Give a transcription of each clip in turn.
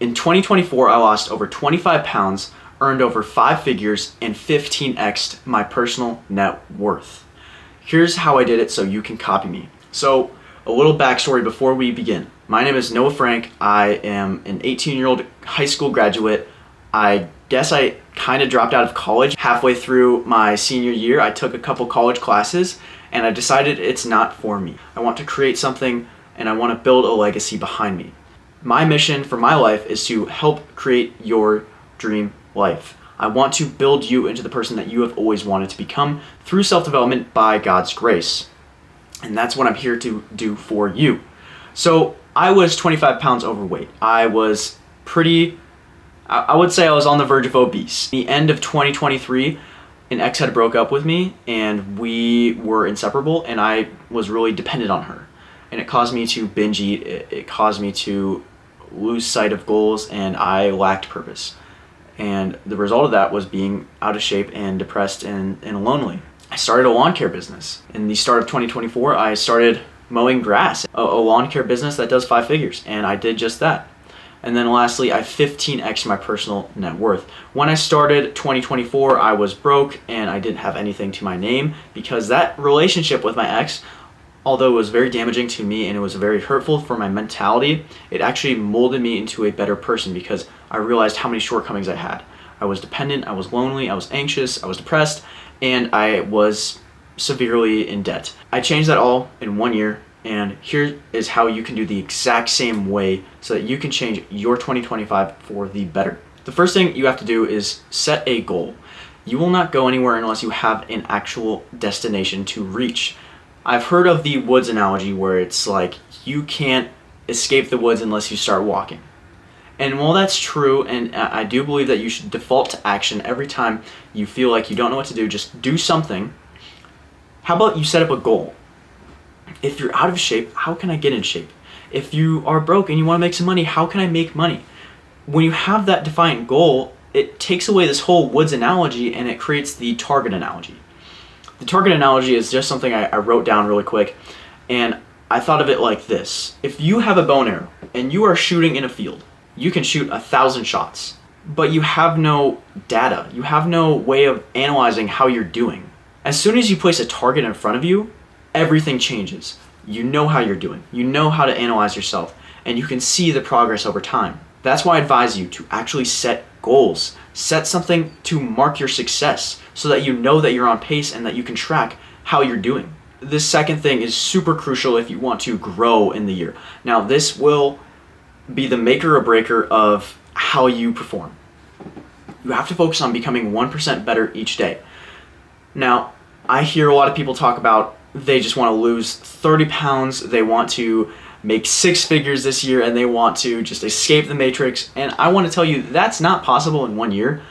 In 2024, I lost over 25 pounds, earned over 5 figures, and 15x'd my personal net worth. Here's how I did it so you can copy me. So, a little backstory before we begin. My name is Noah Frank. I am an 18-year-old high school graduate. I guess I kind of dropped out of college. Halfway through my senior year, I took a couple college classes and I decided it's not for me. I want to create something and I want to build a legacy behind me. My mission for my life is to help create your dream life. I want to build you into the person that you have always wanted to become through self-development by God's grace. And that's what I'm here to do for you. So I was 25 pounds overweight. I was I would say I was on the verge of obese. At the end of 2023, an ex had broke up with me and we were inseparable and I was really dependent on her. And it caused me to binge eat. It caused me to lose sight of goals and I lacked purpose. And the result of that was being out of shape and depressed and lonely. I started a lawn care business. In the start of 2024, I started mowing grass, a lawn care business that does 5 figures, and I did just that. And then lastly, I 15x'd my personal net worth. When I started 2024, I was broke and I didn't have anything to my name because that relationship with my ex, although it was very damaging to me and it was very hurtful for my mentality, it actually molded me into a better person because I realized how many shortcomings I had. I was dependent, I was lonely, I was anxious, I was depressed, and I was severely in debt. I changed that all in 1 year, and here is how you can do the exact same way so that you can change your 2025 for the better. The first thing you have to do is set a goal. You will not go anywhere unless you have an actual destination to reach. I've heard of the woods analogy where it's like you can't escape the woods unless you start walking. And while that's true, and I do believe that you should default to action every time you feel like you don't know what to do, just do something. How about you set up a goal? If you're out of shape, how can I get in shape? If you are broke and you want to make some money, how can I make money? When you have that defiant goal, it takes away this whole woods analogy and it creates the target analogy. The target analogy is just something I wrote down really quick, and I thought of it like this. If you have a bow and arrow and you are shooting in a field, you can shoot 1,000 shots, but you have no data. You have no way of analyzing how you're doing. As soon as you place a target in front of you, everything changes. You know how you're doing. You know how to analyze yourself, and you can see the progress over time. That's why I advise you to actually set goals. Set something to mark your success so that you know that you're on pace and that you can track how you're doing. This second thing is super crucial if you want to grow in the year. Now, this will be the maker or breaker of how you perform. You have to focus on becoming 1% better each day. Now, I hear a lot of people talk about they just want to lose 30 pounds, they want to make 6 figures this year, and they want to just escape the matrix. And I want to tell you that's not possible in 1 year.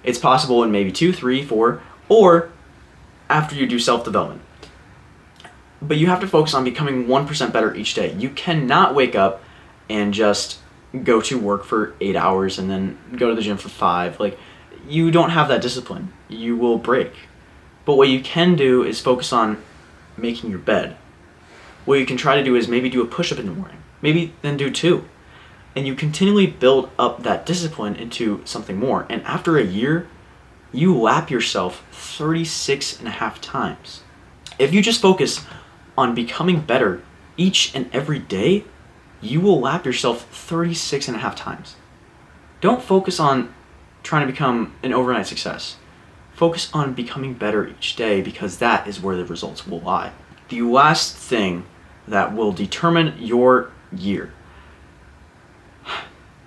It's possible in maybe 2, 3, 4, or after you do self-development. But you have to focus on becoming 1% better each day. You cannot wake up and just go to work for 8 hours and then go to the gym for 5. Like, you don't have that discipline. You will break. But what you can do is focus on making your bed. What you can try to do is maybe do a push-up in the morning. Maybe then do 2. And you continually build up that discipline into something more. And after a year, you lap yourself 36 and a half times. If you just focus on becoming better each and every day, you will lap yourself 36 and a half times. Don't focus on trying to become an overnight success. Focus on becoming better each day because that is where the results will lie. The last thing that will determine your year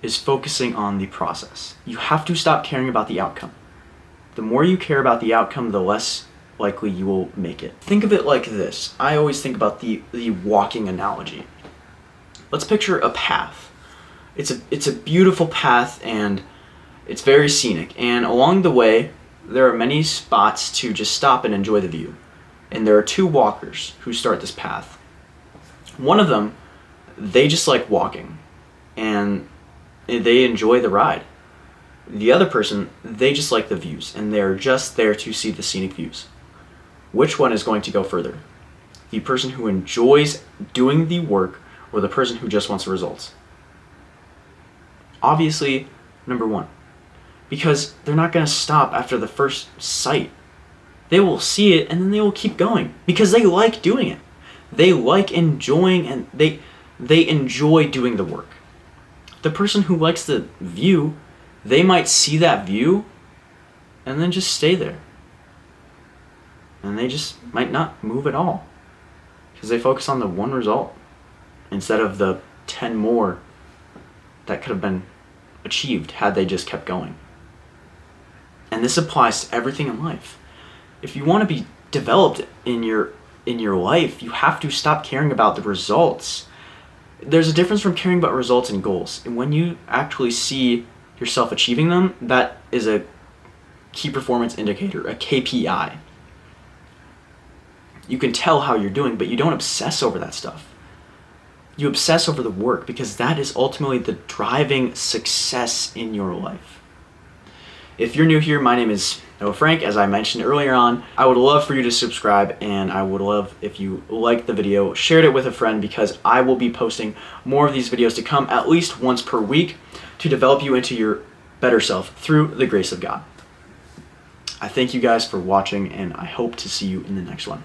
is focusing on the process. You have to stop caring about the outcome. The more you care about the outcome, the less likely you will make it. Think of it like this. I always think about the walking analogy. Let's picture a path. It's a beautiful path and it's very scenic. And along the way, there are many spots to just stop and enjoy the view. And there are 2 walkers who start this path. One of them, they just like walking and they enjoy the ride. The other person, they just like the views and they're just there to see the scenic views. Which one is going to go further? The person who enjoys doing the work or the person who just wants the results? Obviously, number one, because they're not going to stop after the first sight. They will see it and then they will keep going because they like doing it. They like enjoying and they enjoy doing the work. The person who likes the view, they might see that view and then just stay there. And they just might not move at all because they focus on the one result instead of the 10 more that could have been achieved had they just kept going. And this applies to everything in life. If you want to be developed in your life, you have to stop caring about the results. There's a difference from caring about results and goals. And when you actually see yourself achieving them, that is a key performance indicator, a KPI. You can tell how you're doing, but you don't obsess over that stuff. You obsess over the work because that is ultimately the driving success in your life. If you're new here, my name is Noah Frank. As I mentioned earlier on, I would love for you to subscribe, and I would love if you liked the video, shared it with a friend, because I will be posting more of these videos to come at least once per week to develop you into your better self through the grace of God. I thank you guys for watching, and I hope to see you in the next one.